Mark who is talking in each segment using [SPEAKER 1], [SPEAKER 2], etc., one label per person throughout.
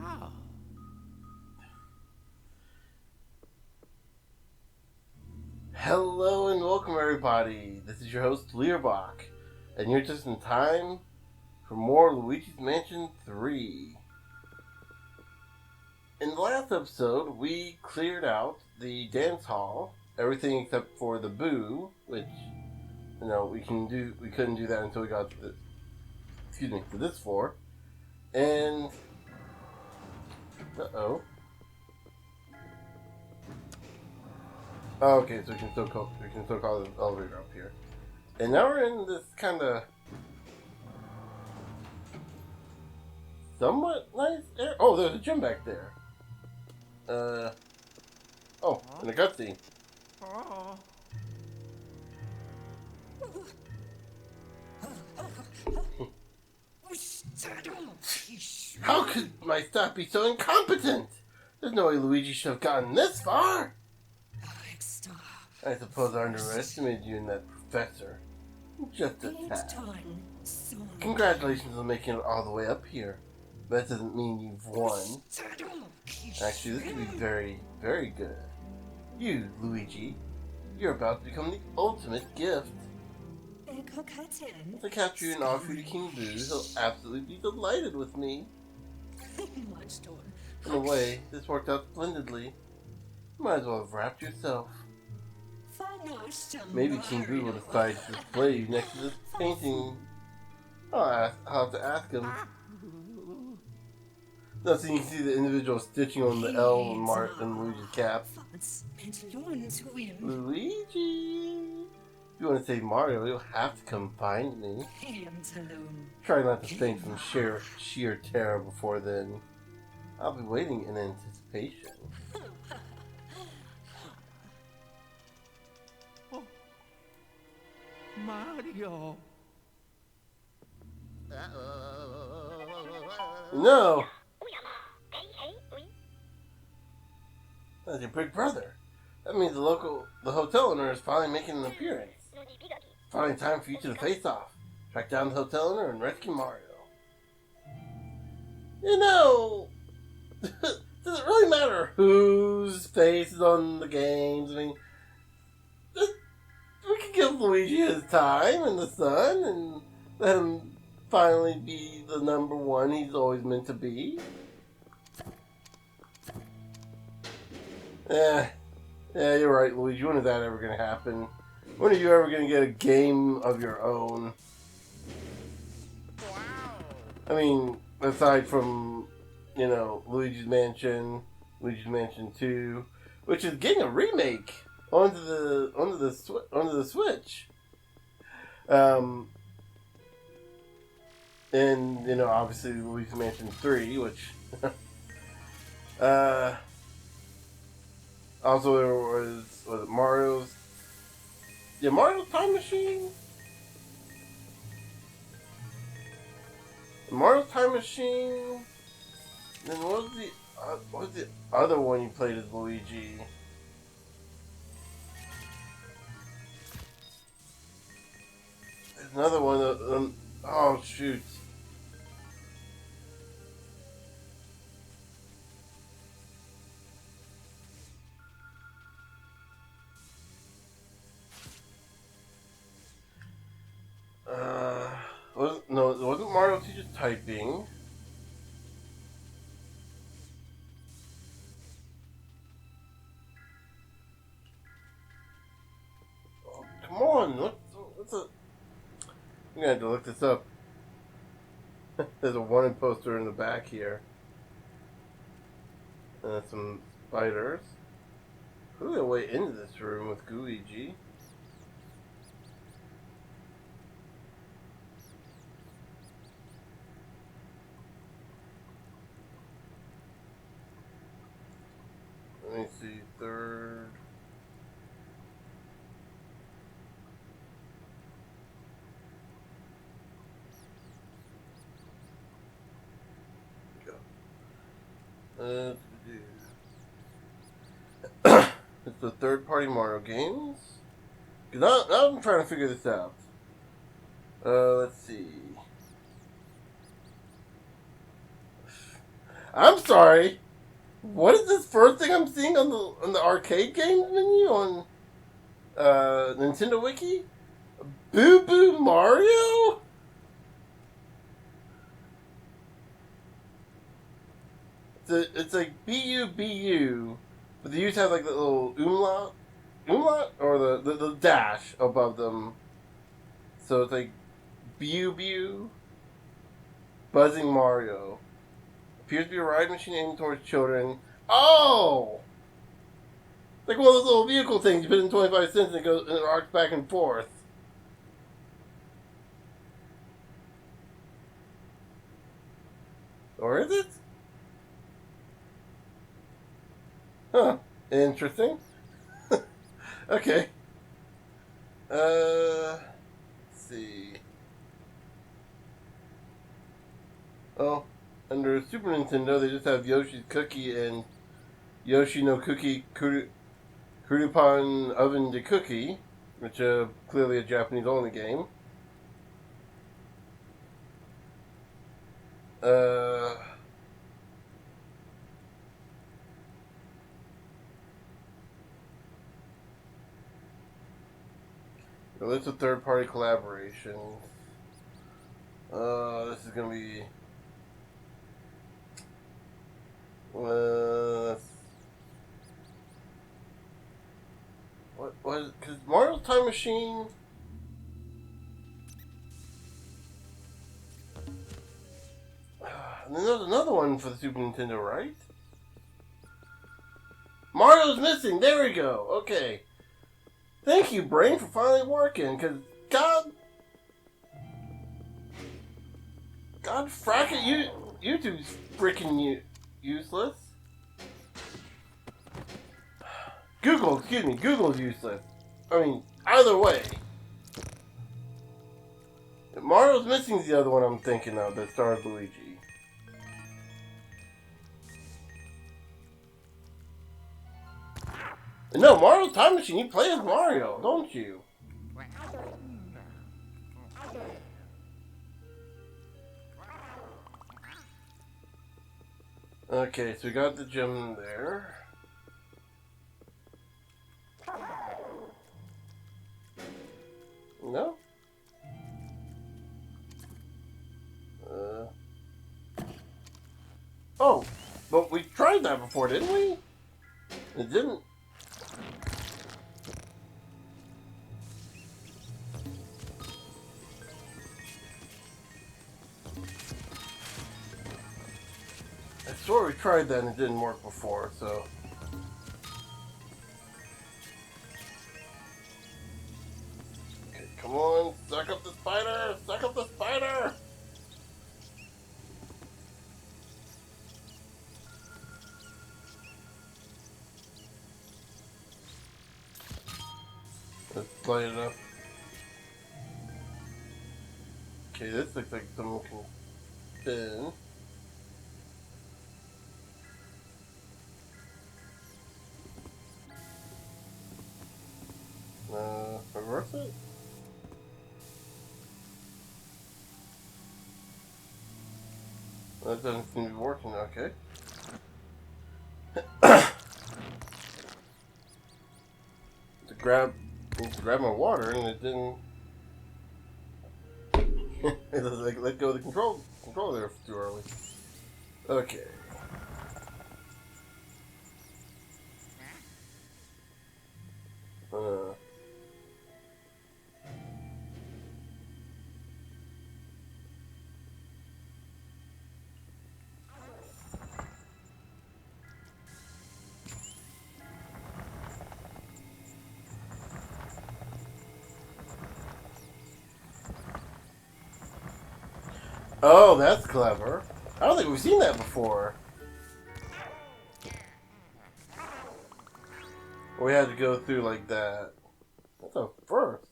[SPEAKER 1] Wow.
[SPEAKER 2] Hello and welcome everybody. This is your host Learbach, and you're just in time for more Luigi's Mansion 3. In the last episode, we cleared out the dance hall, everything except for the boo, which we couldn't do that until we got to this floor. And okay, so we can still call the elevator up here. And now we're in this kind of somewhat nice area. Oh, there's a gym back there. And a cutscene. How could my staff be so incompetent? There's no way Luigi should have gotten this far. I suppose I underestimated you and that professor. Just a tad. Congratulations on making it all the way up here. But that doesn't mean you've won. Actually, this could be very, very good. You, Luigi, you're about to become the ultimate gift. If I capture you and offer you to King Boo, he'll absolutely be delighted with me. In a way, this worked out splendidly. You might as well have wrapped yourself. Maybe King Boo will decide to display you next to this painting. I'll have to ask him. Now, so you can see the individual stitching on the L and Luigi's cap. Luigi! If you want to save Mario, you'll have to come find me. Try not to faint from sheer terror before then. I'll be waiting in anticipation.
[SPEAKER 1] Mario.
[SPEAKER 2] No! That's your big brother. That means the hotel owner is finally making an appearance. Finally time for you two to face off. Track down the hotel owner and rescue Mario. Does it really matter whose face is on the games? I mean, we can give Luigi his time in the sun and let him finally be the number one he's always meant to be. Yeah, you're right, Luigi. When is that ever going to happen? When are you ever going to get a game of your own? I mean, aside from, Luigi's Mansion 2, which is getting a remake onto the Switch. And, obviously Luigi's Mansion 3, which... also, there was Mario's... Yeah, Mario's Time Machine? Mario's Time Machine... Then what was the other one you played as Luigi? There's another one that... oh, shoot. It wasn't Mario Teacher's Typing. Oh, come on, what's a... I'm gonna have to look this up. There's a wanted poster in the back here. And some spiders. Really a way into this room with Luigi. Let me see, third. Go. It's the third-party Mario games. Now I'm trying to figure this out. Let's see. I'm sorry. What is this first thing I'm seeing on the arcade games menu on Nintendo Wiki? Boo Boo Mario? It's like B-U-B-U, but the U's have like the little umlaut, or the dash above them. So it's like B-U-B-U, Buzzing Mario. Appears to be a ride machine aimed towards children. Oh! Like one of those little vehicle things you put in 25 cents and it goes and it arcs back and forth. Or is it? Huh. Interesting. Okay. Let's see. Oh, under Super Nintendo, they just have Yoshi's Cookie and Yoshi no Cookie Kurupan Oven de Cookie, which clearly a Japanese-only game. A list of third-party collaborations. This is gonna be. What? Because Mario's Time Machine. And then there's another one for the Super Nintendo, right? Mario's missing. There we go. Okay. Thank you, brain, for finally working. Because God frack it, YouTube's freaking useless. Google's useless. I mean, either way. Mario's Missing's the other one I'm thinking of that stars Luigi. No, Mario's Time Machine, you play as Mario, don't you? Okay, so we got the gem there. No? Oh, but we tried that before, didn't we? It didn't. I swear we tried that and it didn't work before, so. Okay, come on, suck up the spider! Suck up the spider! Let's light it up. Okay, this looks like someone can spin. Reverse it? That doesn't seem to be working, okay. to grab my water and it didn't. It was like let go of the control there too early. Okay. Oh, that's clever. I don't think we've seen that before. We had to go through like that. That's a first.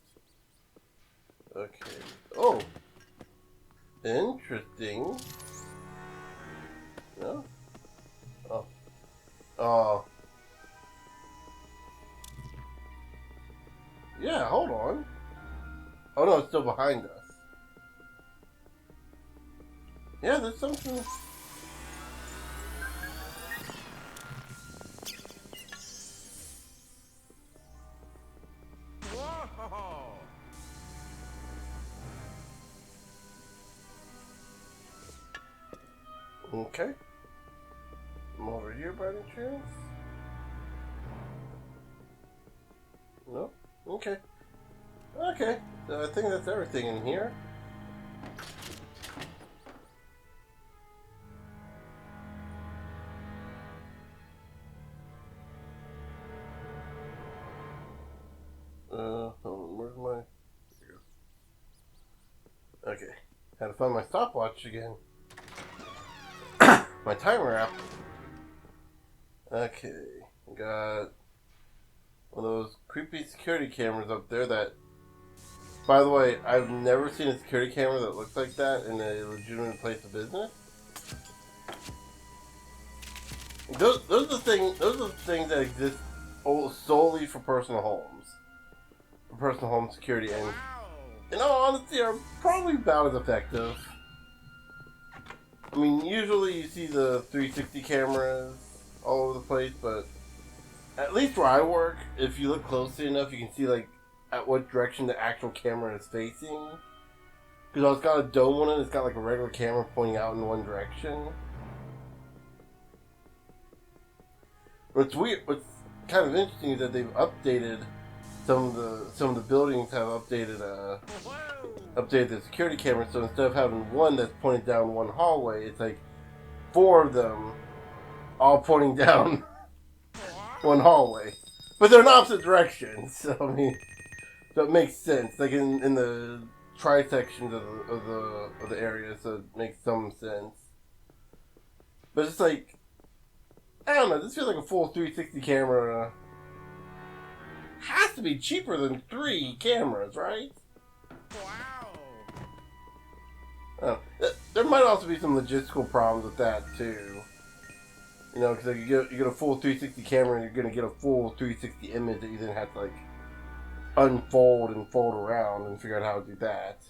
[SPEAKER 2] Okay. Oh. Interesting. No? Oh. Oh. Yeah, hold on. Oh no, it's still behind us. Yeah, there's something.
[SPEAKER 1] Whoa!
[SPEAKER 2] Okay. I'm over here by any chance? No? Okay. Okay. So I think that's everything in here. Where's my... Okay. Had to find my stopwatch again. My timer app. Okay. Got one of those creepy security cameras up there that... By the way, I've never seen a security camera that looks like that in a legitimate place of business. Those are the things that exist solely for personal homes. For personal home security, and in all honesty, are probably about as effective. I mean, usually you see the 360 cameras all over the place, but at least where I work, if you look closely enough, you can see like at what direction the actual camera is facing. Because it's got a dome on it, it's got like a regular camera pointing out in one direction. What's weird, what's kind of interesting is that they've updated some of the buildings have updated the security cameras. So instead of having one that's pointed down one hallway, it's like 4 of them all pointing down one hallway, but they're in opposite directions. So I mean, so it makes sense. Like in the tri-sections of the area, so it makes some sense. But it's like, I don't know. This feels like a full 360 camera has to be cheaper than 3 cameras, right? Wow. There might also be some logistical problems with that too. You know, because like you get a full 360 camera, and you're gonna get a full 360 image that you then have to like unfold and fold around and figure out how to do that.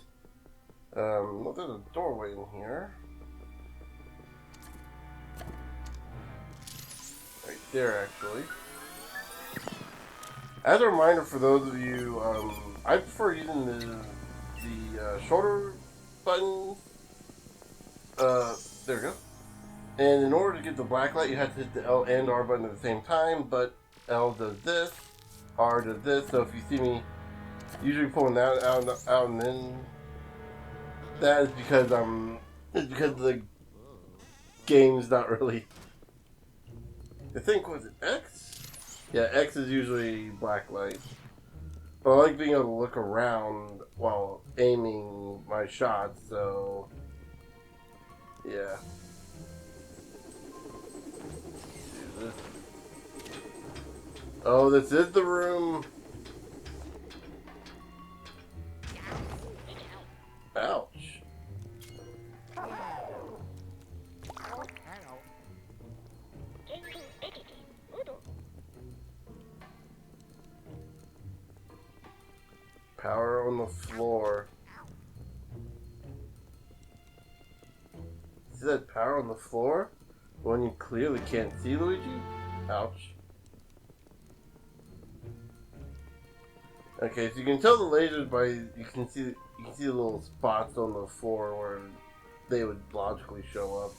[SPEAKER 2] Well, there's a doorway in here. Right there, actually. As a reminder for those of you, I prefer using the shoulder buttons. There we go. And in order to get the black light, you have to hit the L and R button at the same time, but L does this, R does this, so if you see me usually pulling that out and then, that is because the game's not really, I think, was it X? Yeah, X is usually black light. But I like being able to look around while aiming my shots, so yeah. Oh, this is the room. Ouch. Power on the floor. See that power on the floor? One you clearly can't see, Luigi? Ouch. Okay, so you can tell the lasers by you can see the little spots on the floor where they would logically show up.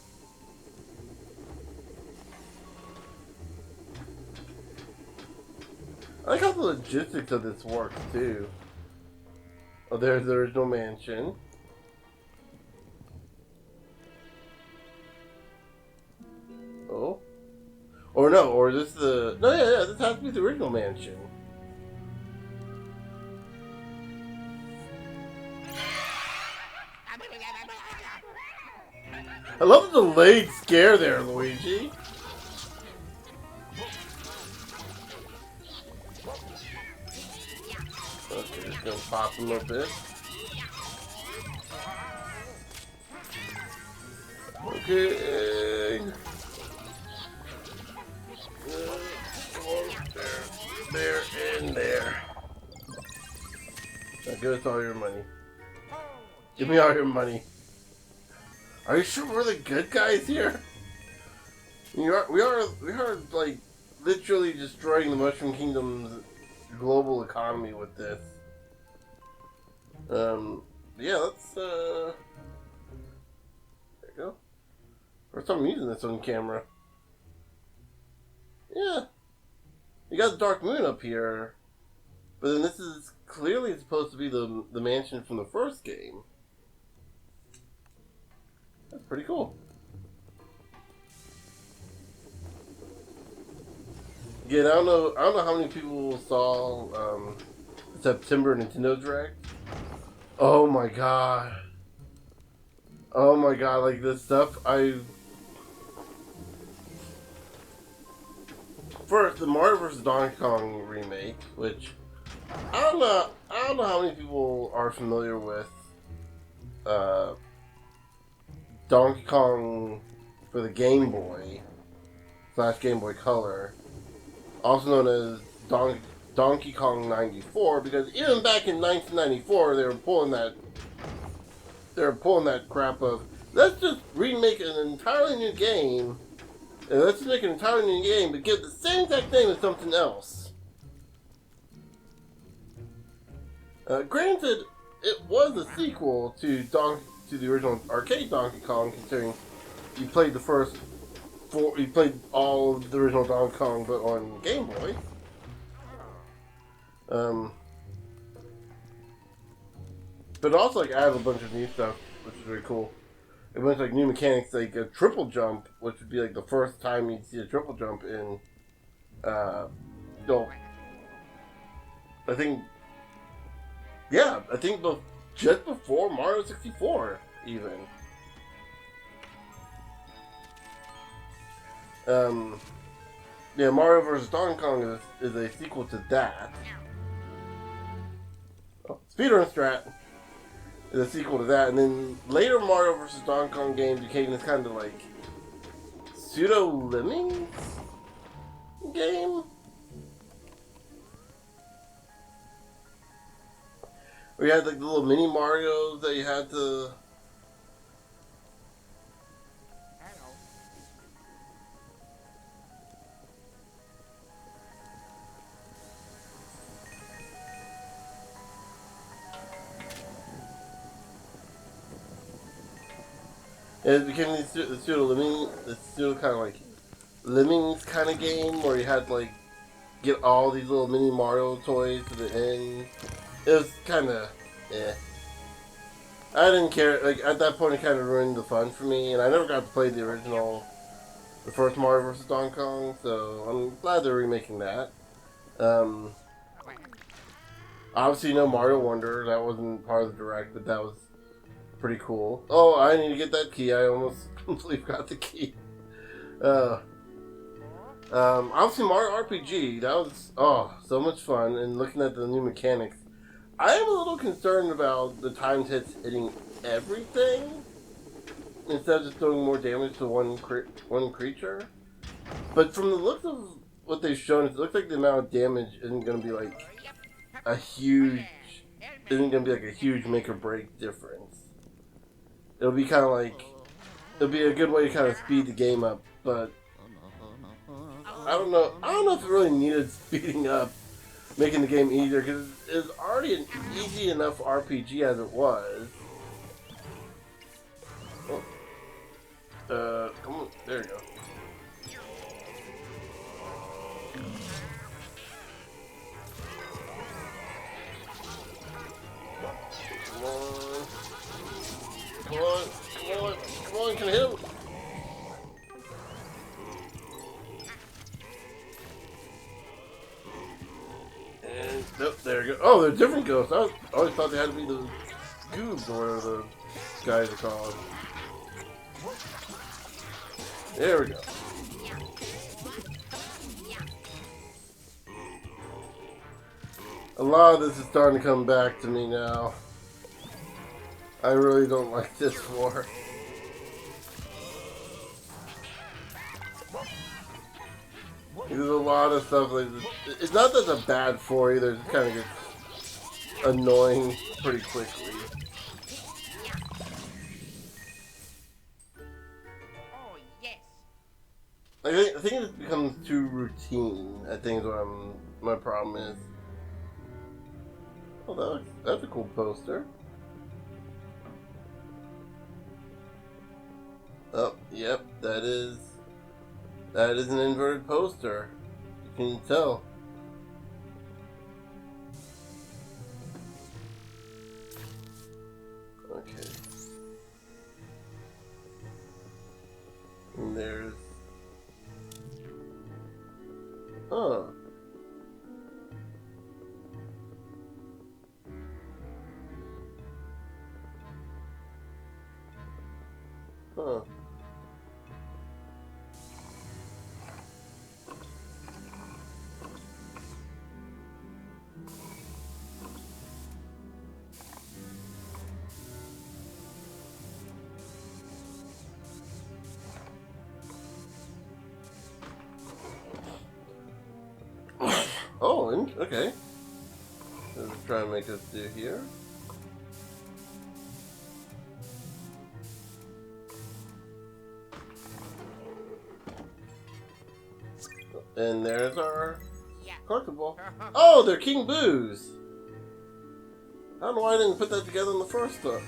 [SPEAKER 2] I like how the logistics of this works too. Oh, there's the original mansion. Oh. Or no, or is this the... No, yeah, this has to be the original mansion. I love the delayed scare there, Luigi. Okay, just gonna pop him a bit. Okay. There, and there. Now give us all your money. Give me all your money. Are you sure we're the good guys here? We are like literally destroying the Mushroom Kingdom's global economy with this. Yeah, let's there you go. First time I'm using this on camera. Yeah. You got the Dark Moon up here. But then this is clearly supposed to be the mansion from the first game. That's pretty cool. Yeah, I don't know how many people saw September Nintendo Direct. Oh my god. Oh my god, like this stuff First, the Mario vs. Donkey Kong remake, which I don't know how many people are familiar with Donkey Kong for the Game Boy / Game Boy Color, also known as Donkey Kong 94, because even back in 1994 they were pulling that crap of, let's just remake an entirely new game, and let's just make an entirely new game but give the same exact name as something else. Granted, it was a sequel to the original arcade Donkey Kong, considering you played you played all of the original Donkey Kong but on Game Boy. But also like added a bunch of new stuff, which is really cool. A bunch of like new mechanics, like a triple jump, which would be like the first time you'd see a triple jump in I think just before Mario 64 even. Yeah, Mario vs. Donkey Kong is a sequel to that. Oh, Speedrun Strat is a sequel to that, and then later Mario vs. Donkey Kong game became this kind of like pseudo Lemmings game, where you had like the little mini Marios that you had to. It became the pseudo kind of like Lemmings kind of game where you had to like get all these little mini Mario toys to the end. It was kind of, I didn't care. Like at that point, it kind of ruined the fun for me, and I never got to play the first Mario vs. Donkey Kong. So I'm glad they're remaking that. Obviously, no Mario Wonder. That wasn't part of the direct, but that was pretty cool. Oh, I need to get that key. I almost completely forgot the key. Obviously Mario RPG. That was so much fun. And looking at the new mechanics, I am a little concerned about the timed hits hitting everything instead of just doing more damage to one creature. But from the looks of what they've shown, it looks like the amount of damage isn't going to be like a huge make or break difference. It'll be kind of like, it'll be a good way to kind of speed the game up, but I don't know if it really needed speeding up, making the game easier, because it's already an easy enough RPG as it was. Come on, there you go. Come on, can I hit him? And, nope, there you go. Oh, they're different ghosts. I always thought they had to be the goobs or whatever the guys are called. There we go. A lot of this is starting to come back to me now. I really don't like this floor. There's a lot of stuff like this. It's not that it's a bad floor either, it just kind of gets annoying pretty quickly. I think it becomes too routine. I think is what my problem is. Oh, that's a cool poster. Oh, yep, that is an inverted poster. You can tell. Okay. And there's... Oh. Huh. Oh, okay. Let's try and make us do here. And there's our collectible. Oh, they're King Boos. I don't know why I didn't put that together in the first one.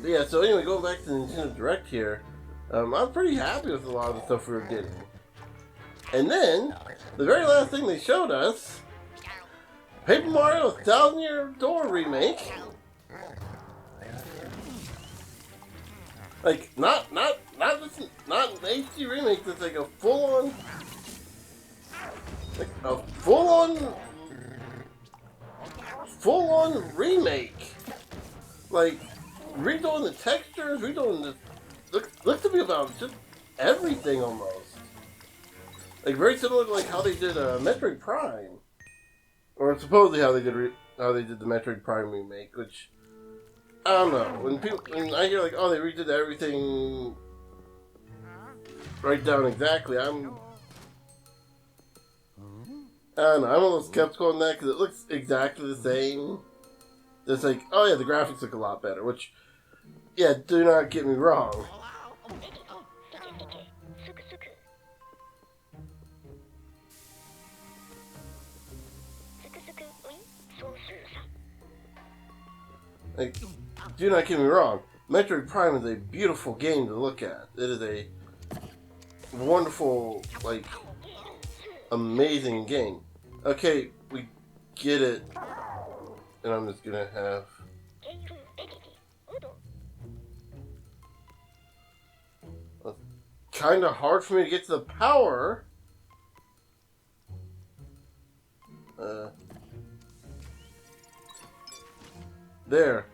[SPEAKER 2] Yeah. So anyway, going back to the Nintendo Direct here, I'm pretty happy with a lot of the stuff we were getting. And then the very last thing they showed us, Paper Mario 1000-Year Door remake. Like not an HD remake. That's like a full on remake. Like redoing the textures, redoing the looks to be about just everything almost. Like very similar to like how they did Metroid Prime, or supposedly how they did the Metroid Prime remake, which. I don't know. When I hear like, oh, they redid everything right down exactly, I don't know. I'm a little skeptical on that because it looks exactly the same. It's like, oh yeah, the graphics look a lot better. Which, yeah, do not get me wrong. Like, do not get me wrong. Metroid Prime is a beautiful game to look at. It is a wonderful, like, amazing game. Okay, we get it. And I'm just gonna have... Kind of hard for me to get to the power. There.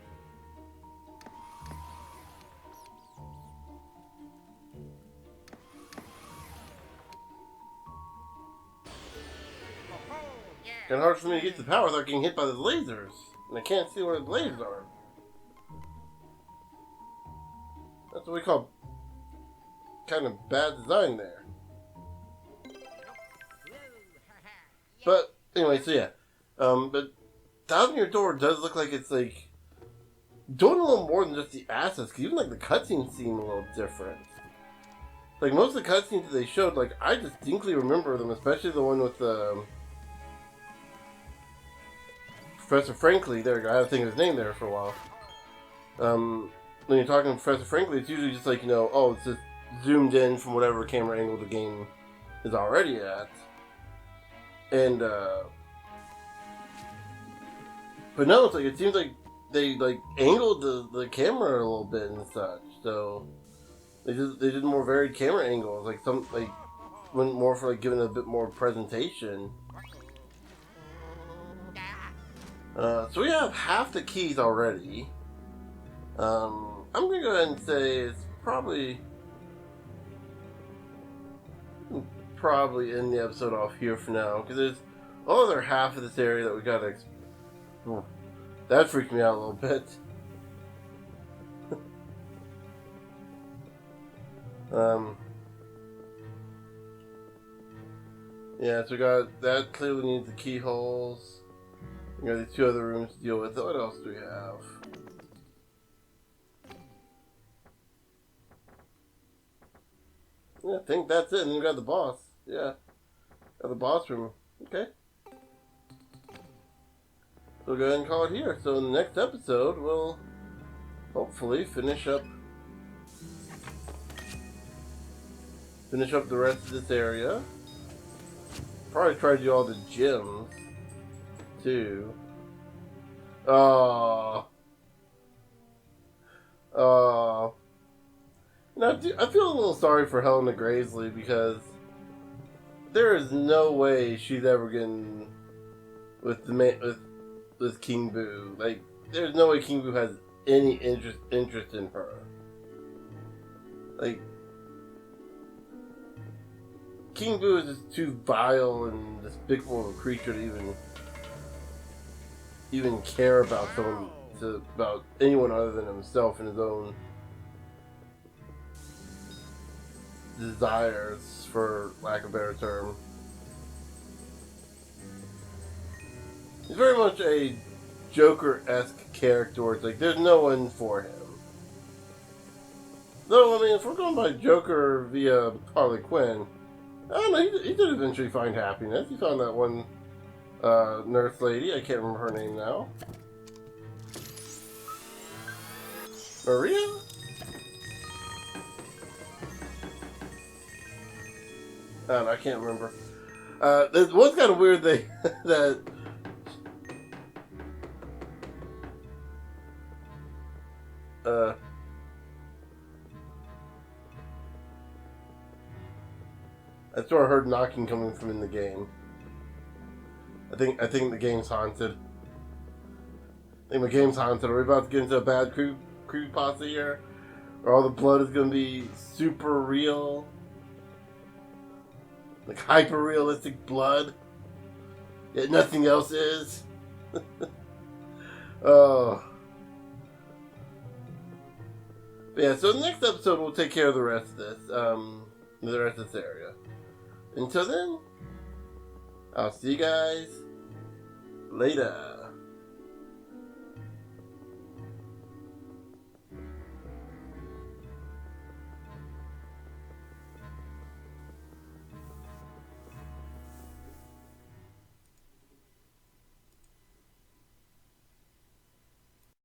[SPEAKER 2] Kind of hard for me to get to the power without getting hit by the lasers. And I can't see where the lasers are. That's what we call kind of bad design there. But, anyway, so yeah. But 1000-Year Door does look like it's like doing a little more than just the assets, because even like the cutscenes seem a little different. Like most of the cutscenes that they showed, like I distinctly remember them, especially the one with Professor Frankly. There you go. I had to think of his name there for a while. When you're talking to Professor Frankly, it's usually just like, you know, oh, it's just zoomed in from whatever camera angle the game is already at. And but no, it's like it seems like they like angled the camera a little bit and such. So they did more varied camera angles, like some like went more for like giving it a bit more presentation. So we have half the keys already. I'm gonna go ahead and say it's probably end the episode off here for now, because there's other half of this area that we gotta explore. That freaked me out a little bit. Yeah, so we got that. Clearly needs the keyholes. We got these two other rooms to deal with. What else do we have? I think that's it. And we got the boss. Yeah. Got the boss room. Okay. So we'll go ahead and call it here. So in the next episode, we'll hopefully finish up the rest of this area. Probably try to do all the gyms too. I feel a little sorry for Helena Graysley because there is no way she's ever getting with King Boo. Like, there's no way King Boo has any interest in her. Like, King Boo is just too vile and despicable of a creature to even care about about anyone other than himself and his own desires, for lack of a better term. He's very much a Joker-esque character where it's like, there's no one for him. Though, I mean, if we're going by Joker via Harley Quinn, I don't know, he did eventually find happiness. He found that one nurse lady, I can't remember her name now. Maria? I don't know, I can't remember. There's one kind of weird thing that I sort of heard knocking coming from in the game. I think the game's haunted. I think my game's haunted. Are we about to get into a bad creepypasta here? Or all the blood is going to be super real? Like hyper-realistic blood? Yet nothing else is? Oh. But yeah, so the next episode we'll take care of the rest of this. The rest of this area. Until then, I'll see you guys later.